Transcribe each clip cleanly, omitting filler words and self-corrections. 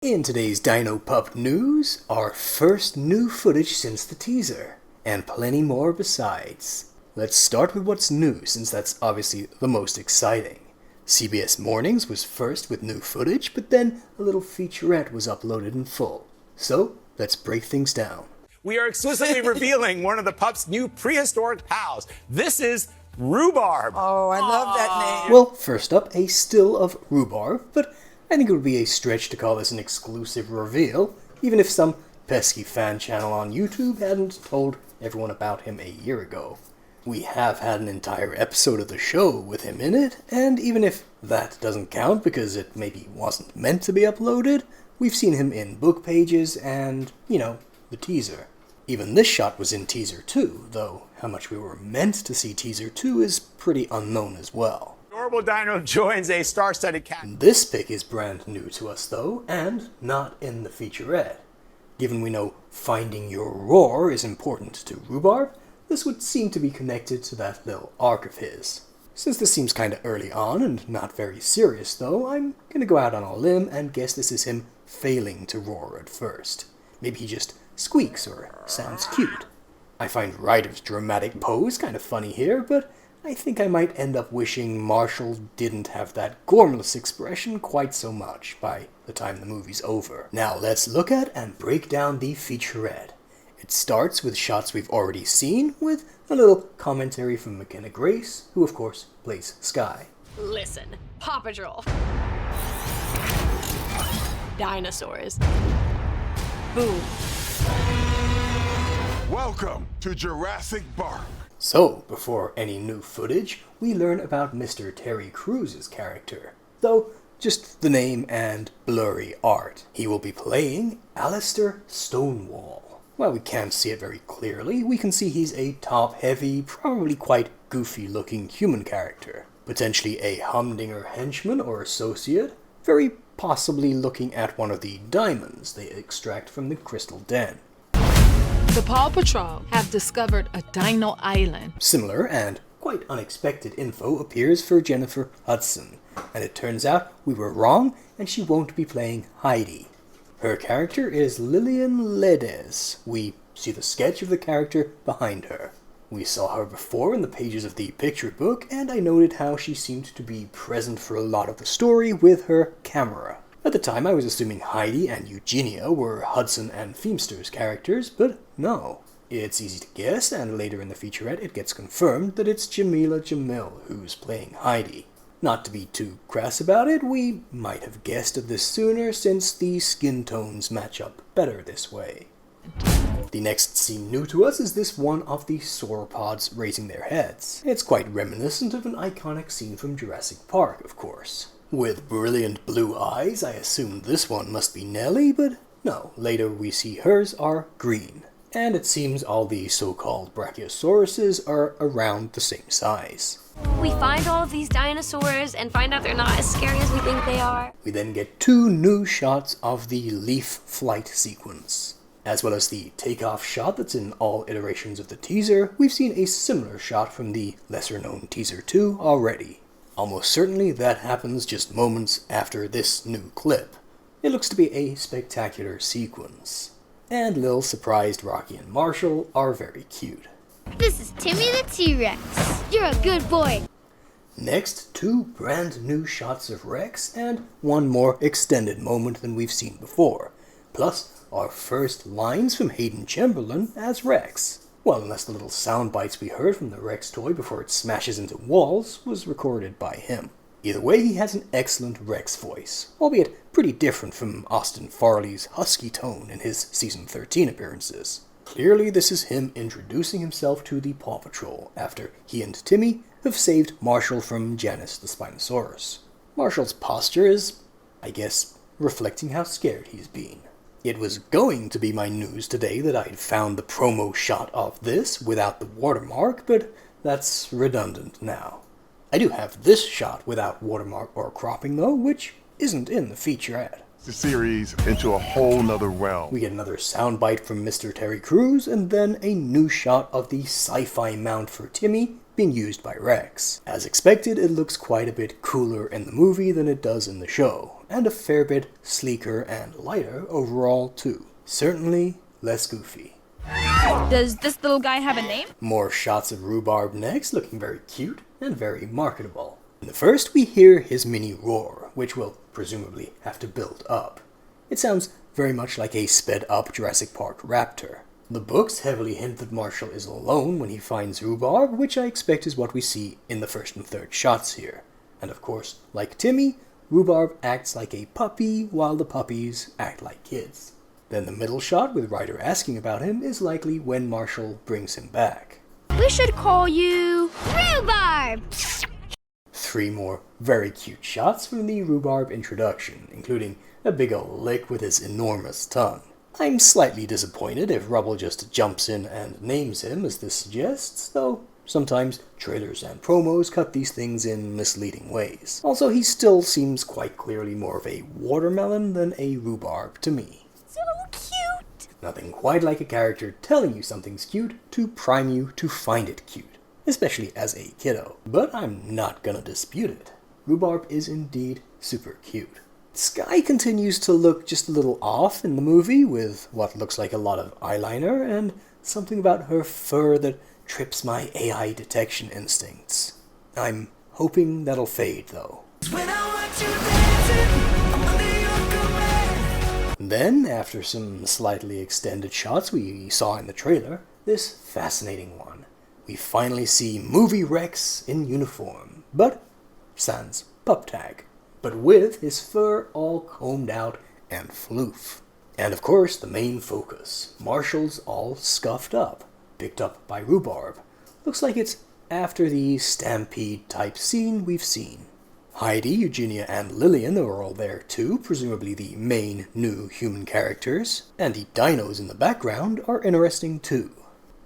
In today's Dino Pup news, our first new footage since the teaser, and plenty more besides. Let's start with what's new, since that's obviously the most exciting. CBS Mornings was first with new footage, but then a little featurette was uploaded in full. So, let's break things down. We are exclusively revealing one of the pup's new prehistoric pals. This is Rhubarb. Oh, I love that name. Well, first up, a still of Rhubarb, but I think it would be a stretch to call this an exclusive reveal, even if some pesky fan channel on YouTube hadn't told everyone about him a year ago. We have had an entire episode of the show with him in it, and even if that doesn't count because it maybe wasn't meant to be uploaded, we've seen him in book pages and, the teaser. Even this shot was in teaser 2, though how much we were meant to see teaser 2 is pretty unknown as well. Adorable Dino joins a star-studded cast. This pic is brand new to us though, and not in the featurette. Given we know finding your roar is important to Rhubarb, this would seem to be connected to that little arc of his. Since this seems kinda early on and not very serious though, I'm gonna go out on a limb and guess this is him failing to roar at first. Maybe he just squeaks or sounds cute. I find Ryder's dramatic pose kinda funny here, but I think I might end up wishing Marshall didn't have that gormless expression quite so much by the time the movie's over. Now let's look at and break down the featurette. It starts with shots we've already seen, with a little commentary from McKenna Grace, who of course plays Skye. Listen, PAW Patrol. Dinosaurs. Boom. Welcome to Jurassic Park. So, before any new footage, we learn about Mr. Terry Crews's character, though just the name and blurry art. He will be playing Alistair Stonewall. While we can't see it very clearly, we can see he's a top-heavy, probably quite goofy-looking human character. Potentially a humdinger henchman or associate, very possibly looking at one of the diamonds they extract from the Crystal Den. The PAW Patrol have discovered a dino island. Similar and quite unexpected info appears for Jennifer Hudson, and it turns out we were wrong and she won't be playing Heidi. Her character is Lillian Ledes. We see the sketch of the character behind her. We saw her before in the pages of the picture book, and I noted how she seemed to be present for a lot of the story with her camera. At the time I was assuming Heidi and Eugenia were Hudson and Feimster's characters, but no. It's easy to guess, and later in the featurette it gets confirmed that it's Jamila Jamil who's playing Heidi. Not to be too crass about it, we might have guessed at this sooner since the skin tones match up better this way. The next scene new to us is this one of the sauropods raising their heads. It's quite reminiscent of an iconic scene from Jurassic Park, of course. With brilliant blue eyes, I assumed this one must be Nellie, but no, later we see hers are green. And it seems all the so-called brachiosauruses are around the same size. We find all of these dinosaurs and find out they're not as scary as we think they are. We then get 2 new shots of the leaf flight sequence. As well as the takeoff shot that's in all iterations of the teaser, we've seen a similar shot from the lesser-known teaser 2 already. Almost certainly that happens just moments after this new clip. It looks to be a spectacular sequence. And little surprised Rocky and Marshall are very cute. This is Timmy the T-Rex. You're a good boy. Next, 2 brand new shots of Rex and 1 more extended moment than we've seen before. Plus, our first lines from Hayden Chamberlain as Rex. Well, unless the little sound bites we heard from the Rex toy before it smashes into walls was recorded by him. Either way, he has an excellent Rex voice, albeit pretty different from Austin Farley's husky tone in his season 13 appearances. Clearly, this is him introducing himself to the PAW Patrol after he and Timmy have saved Marshall from Janus the Spinosaurus. Marshall's posture is, I guess, reflecting how scared he's been. It was going to be my news today that I'd found the promo shot of this without the watermark, but that's redundant now. I do have this shot without watermark or cropping though, which isn't in the featurette. The series into a whole nother realm. We get another soundbite from Mr. Terry Crews, and then a new shot of the sci-fi mount for Timmy being used by Rex. As expected, it looks quite a bit cooler in the movie than it does in the show, and a fair bit sleeker and lighter overall too. Certainly less goofy. Does this little guy have a name? More shots of Rhubarb next, looking very cute and very marketable. In the first, we hear his mini roar, which will presumably have to build up. It sounds very much like a sped-up Jurassic Park raptor. The books heavily hint that Marshall is alone when he finds Rhubarb, which I expect is what we see in the first and third shots here. And of course, like Timmy, Rhubarb acts like a puppy while the puppies act like kids. Then the middle shot with Ryder asking about him is likely when Marshall brings him back. We should call you Rhubarb. 3 more very cute shots from the Rhubarb introduction, including a big ol' lick with his enormous tongue. I'm slightly disappointed if Rubble just jumps in and names him as this suggests, though sometimes trailers and promos cut these things in misleading ways. Also, he still seems quite clearly more of a watermelon than a Rhubarb to me. So cute! Nothing quite like a character telling you something's cute to prime you to find it cute, especially as a kiddo. But I'm not gonna dispute it. Rhubarb is indeed super cute. Sky continues to look just a little off in the movie with what looks like a lot of eyeliner and something about her fur that trips my AI detection instincts. I'm hoping that'll fade though. Then, after some slightly extended shots we saw in the trailer, this fascinating one. We finally see Movie Rex in uniform, but sans pup tag, but with his fur all combed out and floof. And of course, the main focus, Marshall's all scuffed up, picked up by Rhubarb. Looks like it's after the stampede type scene we've seen. Heidi, Eugenia, and Lillian are all there too, presumably the main new human characters, and the dinos in the background are interesting too.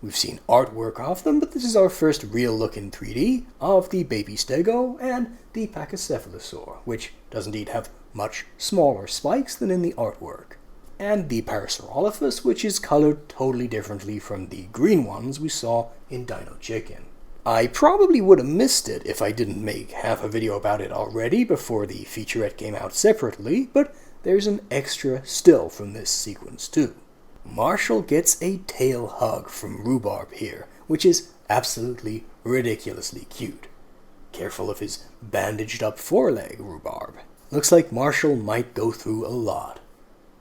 We've seen artwork of them, but this is our first real look in 3D of the baby stego and the pachycephalosaur, which does indeed have much smaller spikes than in the artwork. And the Parasaurolophus, which is colored totally differently from the green ones we saw in Dino Chicken. I probably would have missed it if I didn't make half a video about it already before the featurette came out separately, but there's an extra still from this sequence too. Marshall gets a tail hug from Rhubarb here, which is absolutely ridiculously cute. Careful of his bandaged up foreleg, Rhubarb. Looks like Marshall might go through a lot.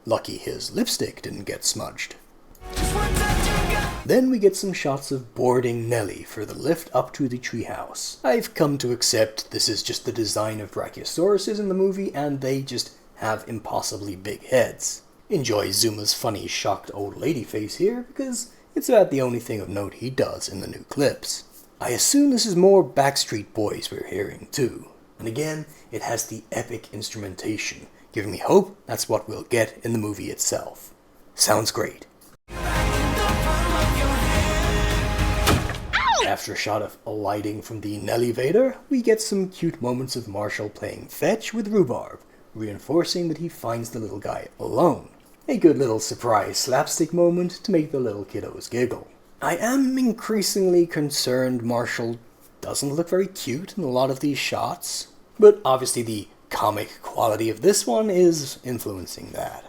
Lucky his lipstick didn't get smudged. Then we get some shots of boarding Nellie for the lift up to the treehouse. I've come to accept this is just the design of Brachiosauruses in the movie and they just have impossibly big heads. Enjoy Zuma's funny shocked old lady face here because it's about the only thing of note he does in the new clips. I assume this is more Backstreet Boys we're hearing too. And again, it has the epic instrumentation, giving me hope that's what we'll get in the movie itself. Sounds great. After a shot of alighting from the Nellyvator, we get some cute moments of Marshall playing fetch with Rhubarb, reinforcing that he finds the little guy alone. A good little surprise slapstick moment to make the little kiddos giggle. I am increasingly concerned Marshall doesn't look very cute in a lot of these shots, but obviously the comic quality of this one is influencing that.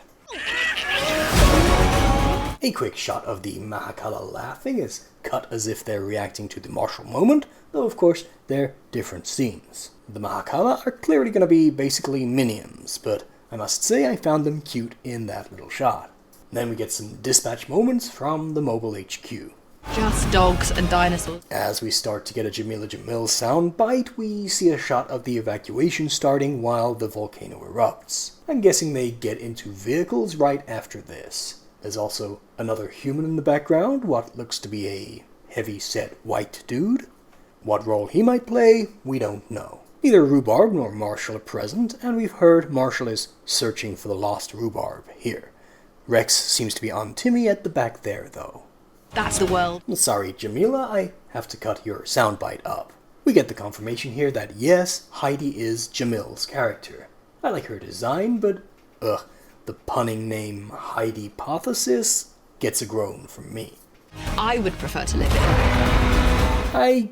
A quick shot of the Mahakala laughing is cut as if they're reacting to the Marshall moment, though of course they're different scenes. The Mahakala are clearly going to be basically minions, but I must say I found them cute in that little shot. Then we get some dispatch moments from the mobile HQ. Just dogs and dinosaurs. As we start to get a Jamila Jamil soundbite, we see a shot of the evacuation starting while the volcano erupts. I'm guessing they get into vehicles right after this. There's also another human in the background, what looks to be a heavy-set white dude. What role he might play, we don't know. Neither Rhubarb nor Marshall are present, and we've heard Marshall is searching for the lost Rhubarb here. Rex seems to be on Timmy at the back there, though. That's the world. Sorry, Jamila, I have to cut your soundbite up. We get the confirmation here that yes, Heidi is Jamil's character. I like her design, but the punning name Heidipothesis gets a groan from me. I would prefer to live in. I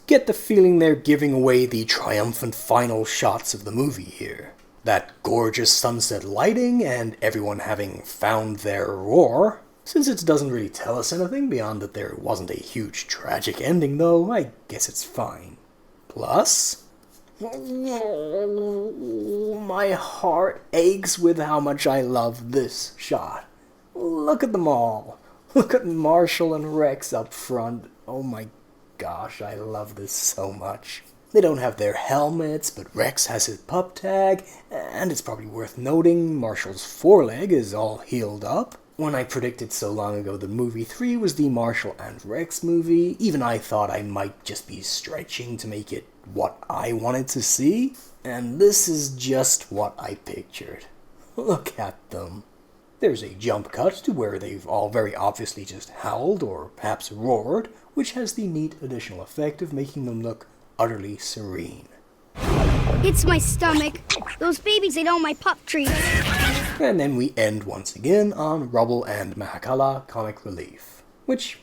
Get the feeling they're giving away the triumphant final shots of the movie here. That gorgeous sunset lighting and everyone having found their roar. Since it doesn't really tell us anything beyond that there wasn't a huge tragic ending though, I guess it's fine. Plus, my heart aches with how much I love this shot. Look at them all. Look at Marshall and Rex up front. Oh my gosh, I love this so much. They don't have their helmets, but Rex has his pup tag, and it's probably worth noting Marshall's foreleg is all healed up. When I predicted so long ago that movie 3 was the Marshall and Rex movie, even I thought I might just be stretching to make it what I wanted to see, and this is just what I pictured. Look at them. There's a jump cut to where they've all very obviously just howled or perhaps roared, which has the neat additional effect of making them look utterly serene. It's my stomach. Those babies ate all my pup treats. And then we end once again on Rubble and Mahakala comic relief, which,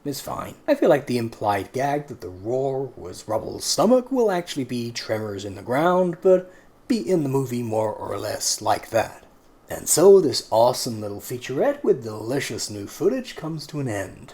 is fine. I feel like the implied gag that the roar was Rubble's stomach will actually be tremors in the ground, but be in the movie more or less like that. And so this awesome little featurette with delicious new footage comes to an end.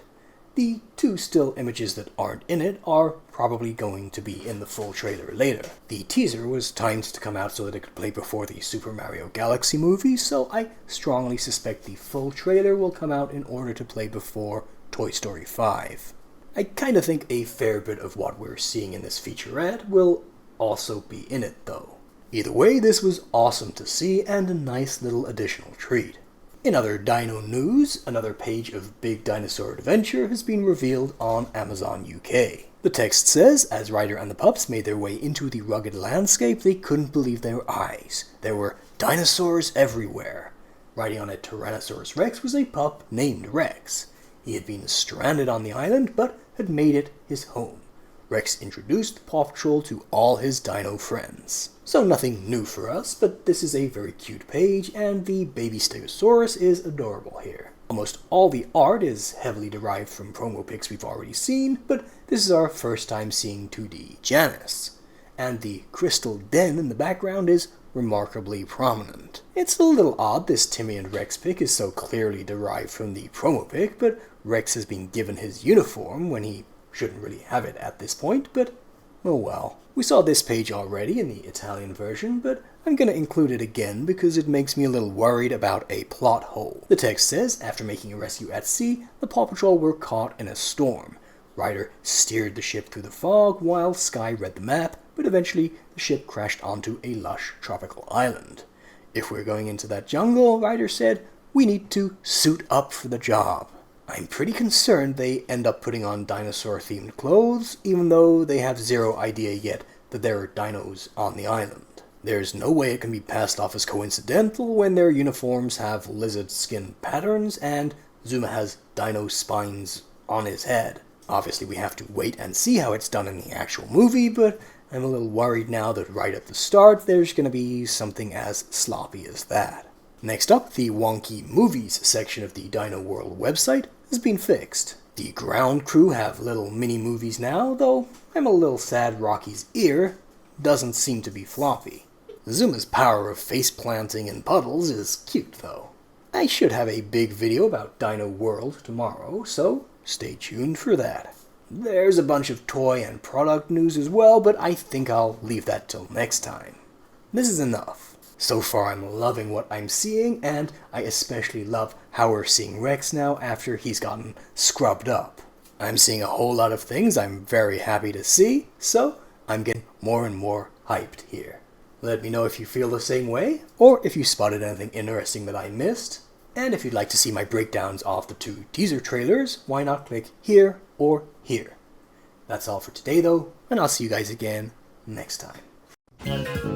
The 2 still images that aren't in it are probably going to be in the full trailer later. The teaser was timed to come out so that it could play before the Super Mario Galaxy movie, so I strongly suspect the full trailer will come out in order to play before Toy Story 5. I kinda think a fair bit of what we're seeing in this featurette will also be in it though. Either way, this was awesome to see and a nice little additional treat. In other dino news, another page of Big Dinosaur Adventure has been revealed on Amazon UK. The text says, as Ryder and the pups made their way into the rugged landscape, they couldn't believe their eyes. There were dinosaurs everywhere. Riding on a Tyrannosaurus Rex was a pup named Rex. He had been stranded on the island, but had made it his home. Rex introduced PAW Patrol to all his dino friends. So nothing new for us, but this is a very cute page, and the baby Stegosaurus is adorable here. Almost all the art is heavily derived from promo pics we've already seen, but this is our first time seeing 2D Janice. And the crystal den in the background is remarkably prominent. It's a little odd this Timmy and Rex pic is so clearly derived from the promo pic, but Rex has been given his uniform when he shouldn't really have it at this point, but oh well. We saw this page already in the Italian version, but I'm gonna include it again because it makes me a little worried about a plot hole. The text says, after making a rescue at sea, the PAW Patrol were caught in a storm. Ryder steered the ship through the fog while Sky read the map, but eventually the ship crashed onto a lush tropical island. If we're going into that jungle, Ryder said, we need to suit up for the job. I'm pretty concerned they end up putting on dinosaur-themed clothes, even though they have zero idea yet that there are dinos on the island. There's no way it can be passed off as coincidental when their uniforms have lizard skin patterns and Zuma has dino spines on his head. Obviously we have to wait and see how it's done in the actual movie, but I'm a little worried now that right at the start there's gonna be something as sloppy as that. Next up, the wonky movies section of the Dino World website has been fixed. The ground crew have little mini-movies now, though I'm a little sad Rocky's ear doesn't seem to be floppy. Zuma's power of face planting in puddles is cute though. I should have a big video about Dino World tomorrow, so stay tuned for that. There's a bunch of toy and product news as well, but I think I'll leave that till next time. This is enough. So far I'm loving what I'm seeing, and I especially love how we're seeing Rex now after he's gotten scrubbed up. I'm seeing a whole lot of things I'm very happy to see, so I'm getting more and more hyped here. Let me know if you feel the same way, or if you spotted anything interesting that I missed. And if you'd like to see my breakdowns of the 2 teaser trailers, why not click here or here. That's all for today though, and I'll see you guys again next time.